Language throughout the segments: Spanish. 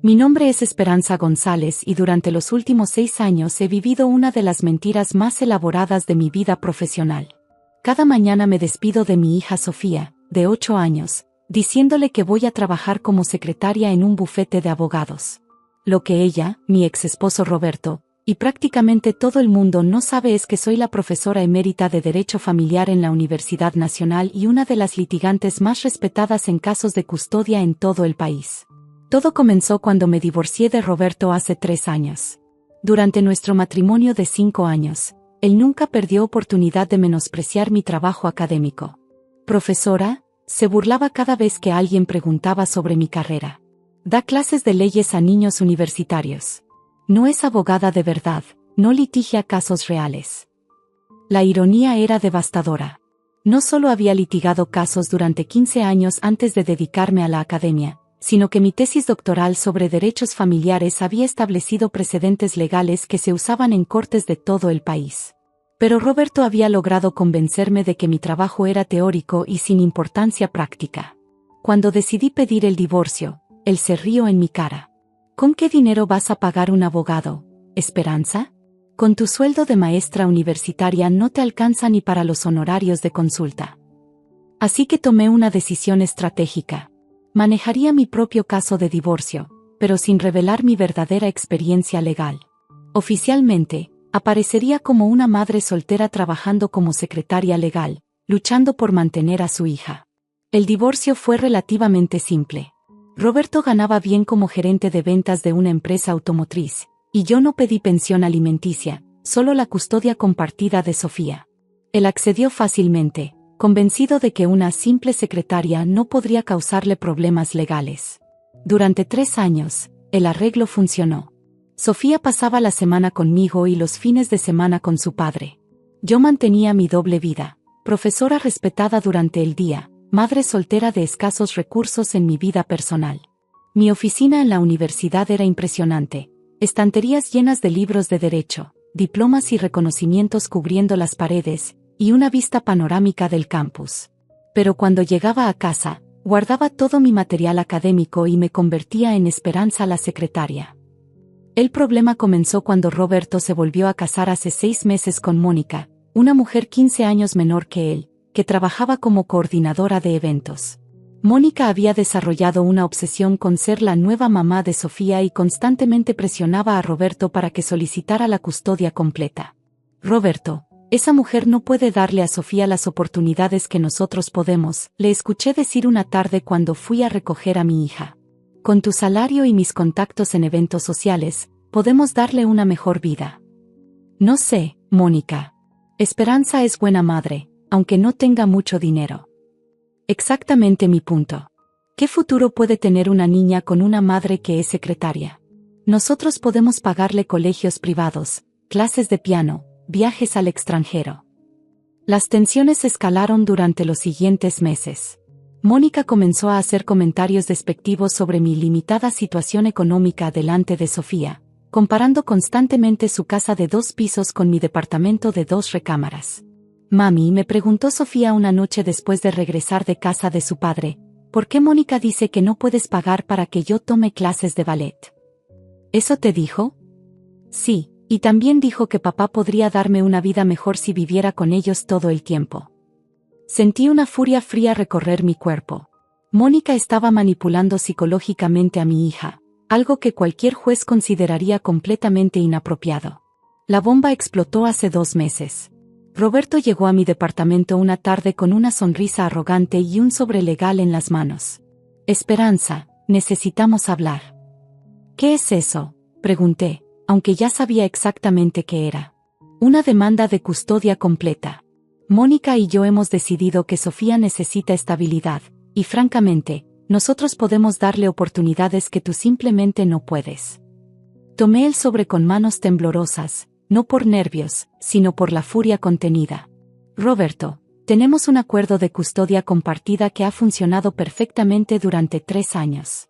Mi nombre es Esperanza González y durante los últimos 6 años he vivido una de las mentiras más elaboradas de mi vida profesional. Cada mañana me despido de mi hija Sofía, de 8 años, diciéndole que voy a trabajar como secretaria en un bufete de abogados. Lo que ella, mi ex esposo Roberto, y prácticamente todo el mundo no sabe es que soy la profesora emérita de Derecho Familiar en la Universidad Nacional y una de las litigantes más respetadas en casos de custodia en todo el país. Todo comenzó cuando me divorcié de Roberto hace 3 años. Durante nuestro matrimonio de 5 años, él nunca perdió oportunidad de menospreciar mi trabajo académico. Profesora, se burlaba cada vez que alguien preguntaba sobre mi carrera. Da clases de leyes a niños universitarios. No es abogada de verdad, no litigia casos reales. La ironía era devastadora. No solo había litigado casos durante 15 años antes de dedicarme a la academia, sino que mi tesis doctoral sobre derechos familiares había establecido precedentes legales que se usaban en cortes de todo el país. Pero Roberto había logrado convencerme de que mi trabajo era teórico y sin importancia práctica. Cuando decidí pedir el divorcio, él se rió en mi cara. ¿Con qué dinero vas a pagar un abogado, Esperanza? Con tu sueldo de maestra universitaria no te alcanza ni para los honorarios de consulta. Así que tomé una decisión estratégica. Manejaría mi propio caso de divorcio, pero sin revelar mi verdadera experiencia legal. Oficialmente, aparecería como una madre soltera trabajando como secretaria legal, luchando por mantener a su hija. El divorcio fue relativamente simple. Roberto ganaba bien como gerente de ventas de una empresa automotriz, y yo no pedí pensión alimenticia, solo la custodia compartida de Sofía. Él accedió fácilmente, convencido de que una simple secretaria no podría causarle problemas legales. Durante 3 años, el arreglo funcionó. Sofía pasaba la semana conmigo y los fines de semana con su padre. Yo mantenía mi doble vida, profesora respetada durante el día, madre soltera de escasos recursos en mi vida personal. Mi oficina en la universidad era impresionante, estanterías llenas de libros de derecho, diplomas y reconocimientos cubriendo las paredes, y una vista panorámica del campus. Pero cuando llegaba a casa, guardaba todo mi material académico y me convertía en Esperanza la secretaria. El problema comenzó cuando Roberto se volvió a casar hace 6 meses con Mónica, una mujer 15 años menor que él, que trabajaba como coordinadora de eventos. Mónica había desarrollado una obsesión con ser la nueva mamá de Sofía y constantemente presionaba a Roberto para que solicitara la custodia completa. Roberto, esa mujer no puede darle a Sofía las oportunidades que nosotros podemos, le escuché decir una tarde cuando fui a recoger a mi hija. Con tu salario y mis contactos en eventos sociales, podemos darle una mejor vida. No sé, Mónica. Esperanza es buena madre, aunque no tenga mucho dinero. Exactamente mi punto. ¿Qué futuro puede tener una niña con una madre que es secretaria? Nosotros podemos pagarle colegios privados, clases de piano, viajes al extranjero. Las tensiones escalaron durante los siguientes meses. Mónica comenzó a hacer comentarios despectivos sobre mi limitada situación económica delante de Sofía, comparando constantemente su casa de 2 pisos con mi departamento de 2 recámaras. Mami, me preguntó Sofía una noche después de regresar de casa de su padre, ¿por qué Mónica dice que no puedes pagar para que yo tome clases de ballet? ¿Eso te dijo? Sí. Y también dijo que papá podría darme una vida mejor si viviera con ellos todo el tiempo. Sentí una furia fría recorrer mi cuerpo. Mónica estaba manipulando psicológicamente a mi hija, algo que cualquier juez consideraría completamente inapropiado. La bomba explotó hace 2 meses. Roberto llegó a mi departamento una tarde con una sonrisa arrogante y un sobre legal en las manos. Esperanza, necesitamos hablar. ¿Qué es eso?, pregunté, aunque ya sabía exactamente qué era. Una demanda de custodia completa. Mónica y yo hemos decidido que Sofía necesita estabilidad, y francamente, nosotros podemos darle oportunidades que tú simplemente no puedes. Tomé el sobre con manos temblorosas, no por nervios, sino por la furia contenida. Roberto, tenemos un acuerdo de custodia compartida que ha funcionado perfectamente durante 3 años.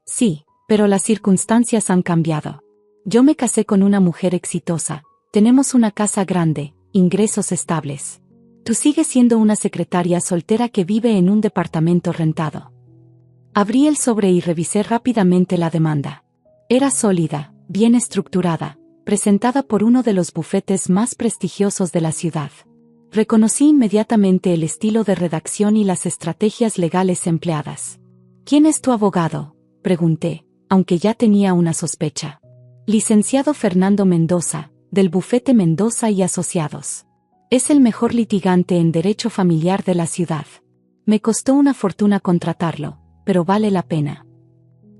Sí, pero las circunstancias han cambiado. Yo me casé con una mujer exitosa, tenemos una casa grande, ingresos estables. Tú sigues siendo una secretaria soltera que vive en un departamento rentado. Abrí el sobre y revisé rápidamente la demanda. Era sólida, bien estructurada, presentada por uno de los bufetes más prestigiosos de la ciudad. Reconocí inmediatamente el estilo de redacción y las estrategias legales empleadas. ¿Quién es tu abogado?, pregunté, aunque ya tenía una sospecha. Licenciado Fernando Mendoza, del bufete Mendoza y Asociados. Es el mejor litigante en derecho familiar de la ciudad. Me costó una fortuna contratarlo, pero vale la pena.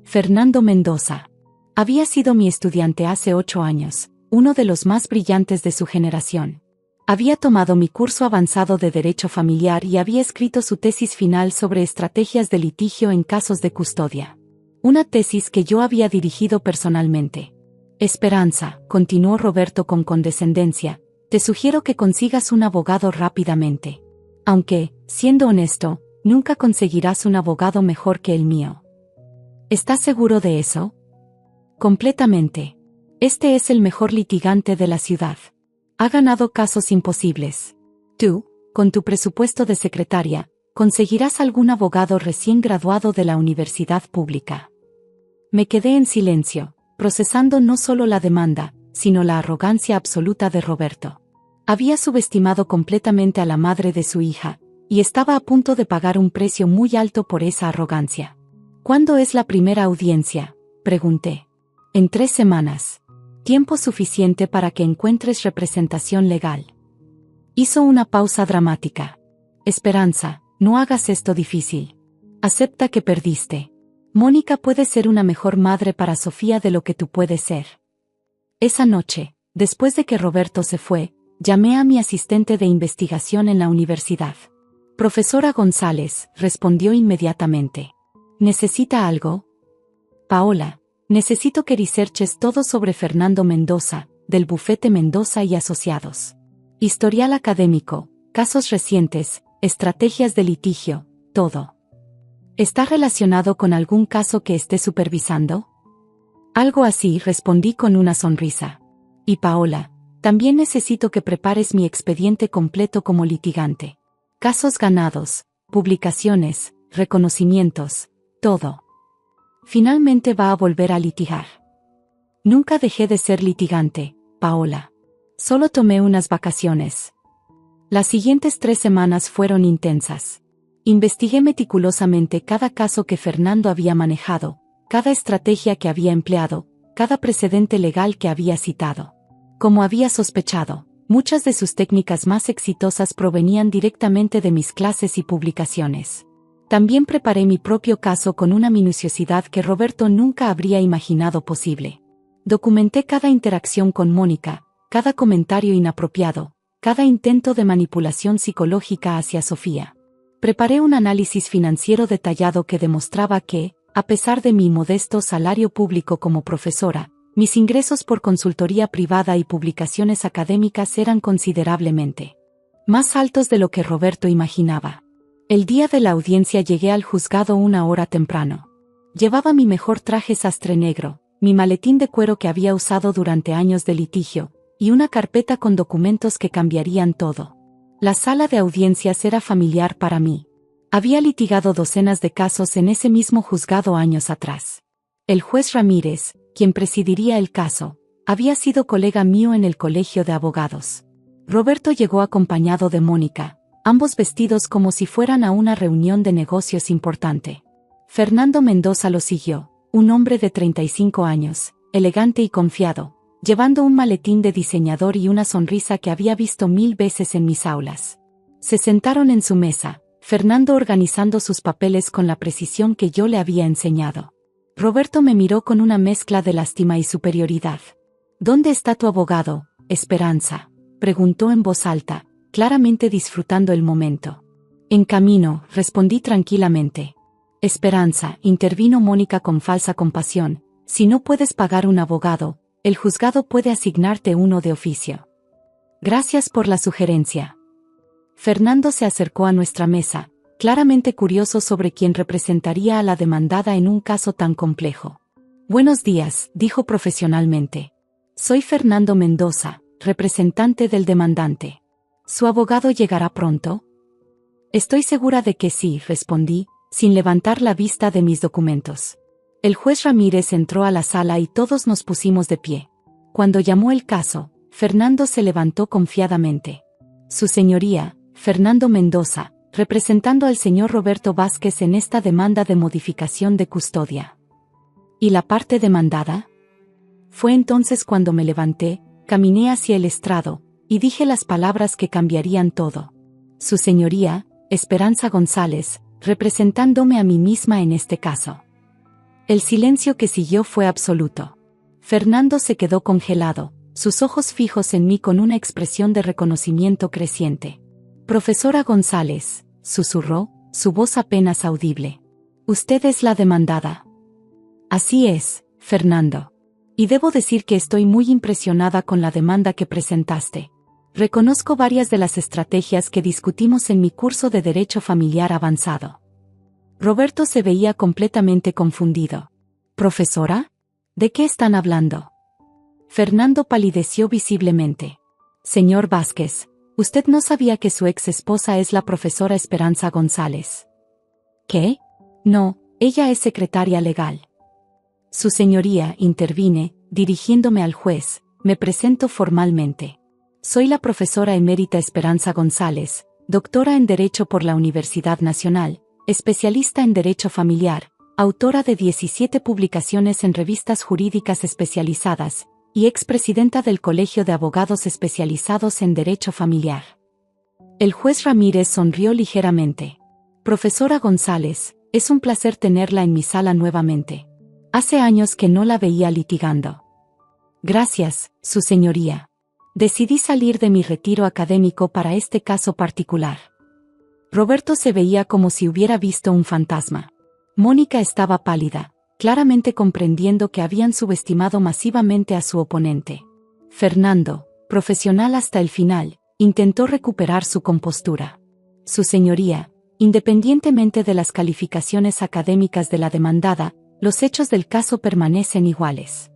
Fernando Mendoza. Había sido mi estudiante hace 8 años, uno de los más brillantes de su generación. Había tomado mi curso avanzado de Derecho Familiar y había escrito su tesis final sobre estrategias de litigio en casos de custodia. Una tesis que yo había dirigido personalmente. Esperanza, continuó Roberto con condescendencia, te sugiero que consigas un abogado rápidamente. Aunque, siendo honesto, nunca conseguirás un abogado mejor que el mío. ¿Estás seguro de eso? Completamente. Este es el mejor litigante de la ciudad. Ha ganado casos imposibles. Tú, con tu presupuesto de secretaria, conseguirás algún abogado recién graduado de la universidad pública. Me quedé en silencio, procesando no solo la demanda, sino la arrogancia absoluta de Roberto. Había subestimado completamente a la madre de su hija, y estaba a punto de pagar un precio muy alto por esa arrogancia. ¿Cuándo es la primera audiencia?, pregunté. En 3 semanas. Tiempo suficiente para que encuentres representación legal. Hizo una pausa dramática. Esperanza, no hagas esto difícil. Acepta que perdiste. Mónica puede ser una mejor madre para Sofía de lo que tú puedes ser. Esa noche, después de que Roberto se fue, llamé a mi asistente de investigación en la universidad. Profesora González, respondió inmediatamente. ¿Necesita algo? Paola. Necesito que researches todo sobre Fernando Mendoza, del bufete Mendoza y Asociados. Historial académico, casos recientes, estrategias de litigio, todo. ¿Está relacionado con algún caso que esté supervisando? Algo así, respondí con una sonrisa. Y Paola, también necesito que prepares mi expediente completo como litigante. Casos ganados, publicaciones, reconocimientos, todo. Finalmente va a volver a litigar. Nunca dejé de ser litigante, Paola. Solo tomé unas vacaciones. Las siguientes 3 semanas fueron intensas. Investigué meticulosamente cada caso que Fernando había manejado, cada estrategia que había empleado, cada precedente legal que había citado. Como había sospechado, muchas de sus técnicas más exitosas provenían directamente de mis clases y publicaciones. También preparé mi propio caso con una minuciosidad que Roberto nunca habría imaginado posible. Documenté cada interacción con Mónica, cada comentario inapropiado, cada intento de manipulación psicológica hacia Sofía. Preparé un análisis financiero detallado que demostraba que, a pesar de mi modesto salario público como profesora, mis ingresos por consultoría privada y publicaciones académicas eran considerablemente más altos de lo que Roberto imaginaba. El día de la audiencia llegué al juzgado 1 hora temprano. Llevaba mi mejor traje sastre negro, mi maletín de cuero que había usado durante años de litigio, y una carpeta con documentos que cambiarían todo. La sala de audiencias era familiar para mí. Había litigado docenas de casos en ese mismo juzgado años atrás. El juez Ramírez, quien presidiría el caso, había sido colega mío en el colegio de abogados. Roberto llegó acompañado de Mónica, ambos vestidos como si fueran a una reunión de negocios importante. Fernando Mendoza lo siguió, un hombre de 35 años, elegante y confiado, llevando un maletín de diseñador y una sonrisa que había visto 1000 veces en mis aulas. Se sentaron en su mesa, Fernando organizando sus papeles con la precisión que yo le había enseñado. Roberto me miró con una mezcla de lástima y superioridad. ¿Dónde está tu abogado, Esperanza?, preguntó en voz alta, claramente disfrutando el momento. En camino, respondí tranquilamente. Esperanza, intervino Mónica con falsa compasión, si no puedes pagar un abogado, el juzgado puede asignarte uno de oficio. Gracias por la sugerencia. Fernando se acercó a nuestra mesa, claramente curioso sobre quién representaría a la demandada en un caso tan complejo. Buenos días, dijo profesionalmente. Soy Fernando Mendoza, representante del demandante. ¿Su abogado llegará pronto? Estoy segura de que sí, respondí, sin levantar la vista de mis documentos. El juez Ramírez entró a la sala y todos nos pusimos de pie. Cuando llamó el caso, Fernando se levantó confiadamente. Su señoría, Fernando Mendoza, representando al señor Roberto Vázquez en esta demanda de modificación de custodia. ¿Y la parte demandada? Fue entonces cuando me levanté, caminé hacia el estrado, y dije las palabras que cambiarían todo. Su señoría, Esperanza González, representándome a mí misma en este caso. El silencio que siguió fue absoluto. Fernando se quedó congelado, sus ojos fijos en mí con una expresión de reconocimiento creciente. Profesora González, susurró, su voz apenas audible. Usted es la demandada. Así es, Fernando. Y debo decir que estoy muy impresionada con la demanda que presentaste. Reconozco varias de las estrategias que discutimos en mi curso de Derecho Familiar Avanzado. Roberto se veía completamente confundido. ¿Profesora? ¿De qué están hablando? Fernando palideció visiblemente. Señor Vázquez, usted no sabía que su ex esposa es la profesora Esperanza González. ¿Qué? No, ella es secretaria legal. Su señoría, intervine, dirigiéndome al juez, me presento formalmente. Soy la profesora emérita Esperanza González, doctora en Derecho por la Universidad Nacional, especialista en Derecho Familiar, autora de 17 publicaciones en revistas jurídicas especializadas, y expresidenta del Colegio de Abogados Especializados en Derecho Familiar. El juez Ramírez sonrió ligeramente. Profesora González, es un placer tenerla en mi sala nuevamente. Hace años que no la veía litigando. Gracias, su señoría. Decidí salir de mi retiro académico para este caso particular. Roberto se veía como si hubiera visto un fantasma. Mónica estaba pálida, claramente comprendiendo que habían subestimado masivamente a su oponente. Fernando, profesional hasta el final, intentó recuperar su compostura. Su señoría, independientemente de las calificaciones académicas de la demandada, los hechos del caso permanecen iguales.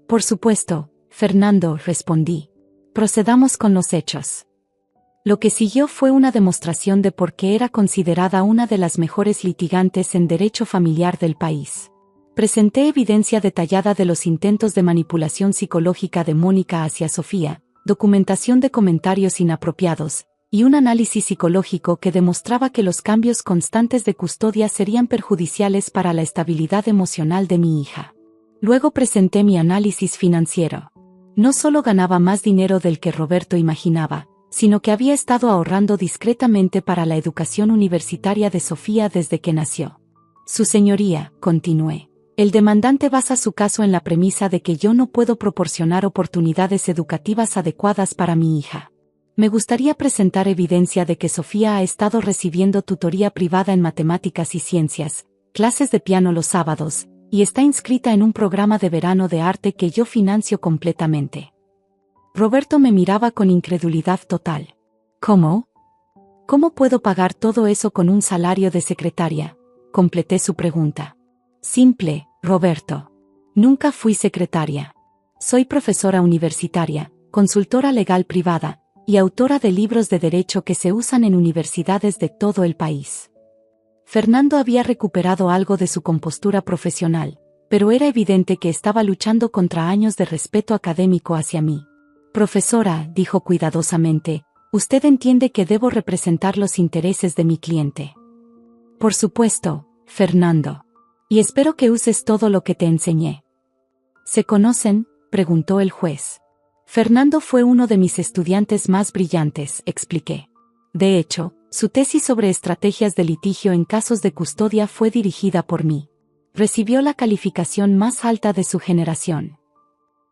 Por supuesto, Fernando, respondí. Procedamos con los hechos. Lo que siguió fue una demostración de por qué era considerada una de las mejores litigantes en derecho familiar del país. Presenté evidencia detallada de los intentos de manipulación psicológica de Mónica hacia Sofía, documentación de comentarios inapropiados, y un análisis psicológico que demostraba que los cambios constantes de custodia serían perjudiciales para la estabilidad emocional de mi hija. Luego presenté mi análisis financiero. No solo ganaba más dinero del que Roberto imaginaba, sino que había estado ahorrando discretamente para la educación universitaria de Sofía desde que nació. Su señoría, continué. El demandante basa su caso en la premisa de que yo no puedo proporcionar oportunidades educativas adecuadas para mi hija. Me gustaría presentar evidencia de que Sofía ha estado recibiendo tutoría privada en matemáticas y ciencias, clases de piano los sábados, y está inscrita en un programa de verano de arte que yo financio completamente. Roberto me miraba con incredulidad total. ¿Cómo? ¿Cómo puedo pagar todo eso con un salario de secretaria? Completé su pregunta. Simple, Roberto. Nunca fui secretaria. Soy profesora universitaria, consultora legal privada, y autora de libros de derecho que se usan en universidades de todo el país. Fernando había recuperado algo de su compostura profesional, pero era evidente que estaba luchando contra años de respeto académico hacia mí. Profesora, dijo cuidadosamente, usted entiende que debo representar los intereses de mi cliente. Por supuesto, Fernando. Y espero que uses todo lo que te enseñé. ¿Se conocen?, preguntó el juez. Fernando fue uno de mis estudiantes más brillantes, expliqué. De hecho, su tesis sobre estrategias de litigio en casos de custodia fue dirigida por mí. Recibió la calificación más alta de su generación.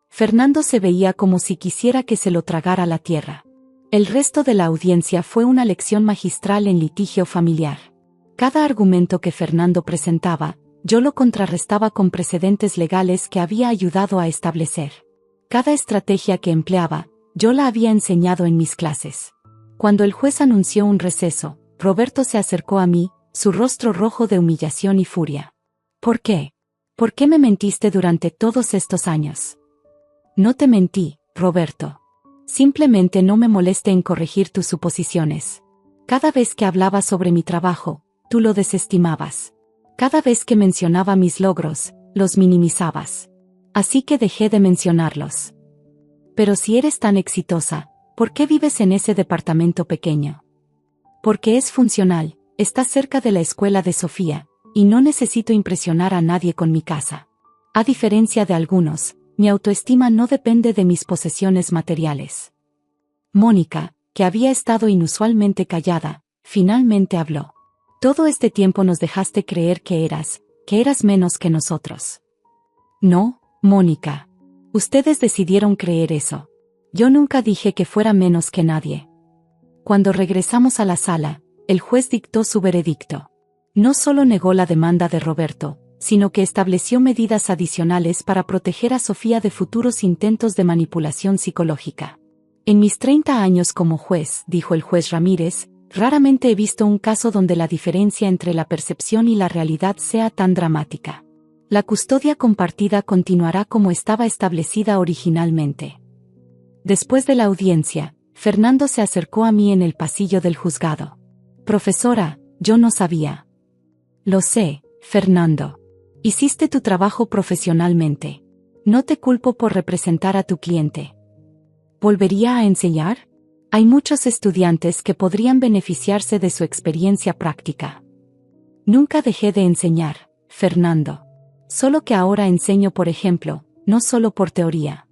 Fernando se veía como si quisiera que se lo tragara la tierra. El resto de la audiencia fue una lección magistral en litigio familiar. Cada argumento que Fernando presentaba, yo lo contrarrestaba con precedentes legales que había ayudado a establecer. Cada estrategia que empleaba, yo la había enseñado en mis clases. Cuando el juez anunció un receso, Roberto se acercó a mí, su rostro rojo de humillación y furia. ¿Por qué? ¿Por qué me mentiste durante todos estos años? No te mentí, Roberto. Simplemente no me molesté en corregir tus suposiciones. Cada vez que hablaba sobre mi trabajo, tú lo desestimabas. Cada vez que mencionaba mis logros, los minimizabas. Así que dejé de mencionarlos. Pero si eres tan exitosa, ¿por qué vives en ese departamento pequeño? Porque es funcional, está cerca de la escuela de Sofía, y no necesito impresionar a nadie con mi casa. A diferencia de algunos, mi autoestima no depende de mis posesiones materiales. Mónica, que había estado inusualmente callada, finalmente habló. Todo este tiempo nos dejaste creer que eras menos que nosotros. No, Mónica. Ustedes decidieron creer eso. Yo nunca dije que fuera menos que nadie. Cuando regresamos a la sala, el juez dictó su veredicto. No solo negó la demanda de Roberto, sino que estableció medidas adicionales para proteger a Sofía de futuros intentos de manipulación psicológica. En mis 30 años como juez, dijo el juez Ramírez, raramente he visto un caso donde la diferencia entre la percepción y la realidad sea tan dramática. La custodia compartida continuará como estaba establecida originalmente. Después de la audiencia, Fernando se acercó a mí en el pasillo del juzgado. Profesora, yo no sabía. Lo sé, Fernando. Hiciste tu trabajo profesionalmente. No te culpo por representar a tu cliente. ¿Volvería a enseñar? Hay muchos estudiantes que podrían beneficiarse de su experiencia práctica. Nunca dejé de enseñar, Fernando. Solo que ahora enseño por ejemplo, no solo por teoría.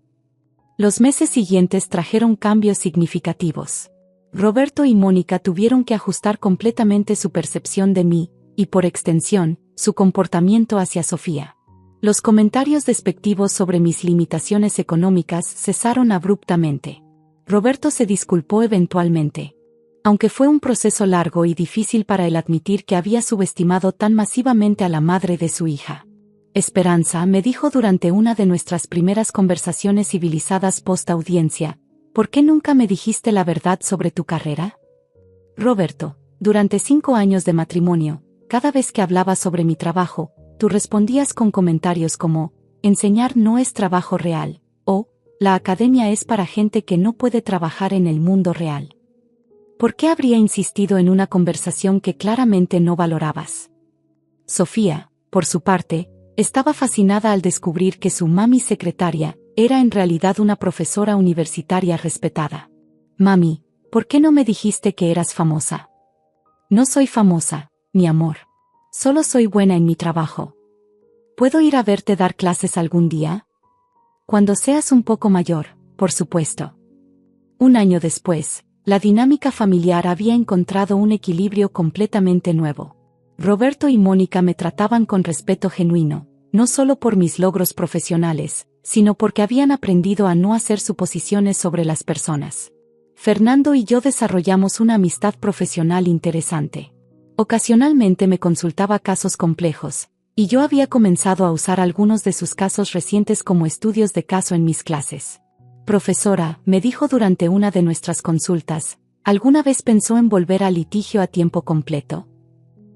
Los meses siguientes trajeron cambios significativos. Roberto y Mónica tuvieron que ajustar completamente su percepción de mí, y por extensión, su comportamiento hacia Sofía. Los comentarios despectivos sobre mis limitaciones económicas cesaron abruptamente. Roberto se disculpó eventualmente. Aunque fue un proceso largo y difícil para él admitir que había subestimado tan masivamente a la madre de su hija. Esperanza, me dijo durante una de nuestras primeras conversaciones civilizadas post-audiencia, ¿por qué nunca me dijiste la verdad sobre tu carrera? Roberto, durante 5 años de matrimonio, cada vez que hablaba sobre mi trabajo, tú respondías con comentarios como, enseñar no es trabajo real, o, la academia es para gente que no puede trabajar en el mundo real. ¿Por qué habría insistido en una conversación que claramente no valorabas? Sofía, por su parte, estaba fascinada al descubrir que su mami secretaria era en realidad una profesora universitaria respetada. Mami, ¿por qué no me dijiste que eras famosa? No soy famosa, mi amor. Solo soy buena en mi trabajo. ¿Puedo ir a verte dar clases algún día? Cuando seas un poco mayor, por supuesto. Un año después, la dinámica familiar había encontrado un equilibrio completamente nuevo. Roberto y Mónica me trataban con respeto genuino, no solo por mis logros profesionales, sino porque habían aprendido a no hacer suposiciones sobre las personas. Fernando y yo desarrollamos una amistad profesional interesante. Ocasionalmente me consultaba casos complejos, y yo había comenzado a usar algunos de sus casos recientes como estudios de caso en mis clases. Profesora, me dijo durante una de nuestras consultas, ¿alguna vez pensó en volver al litigio a tiempo completo?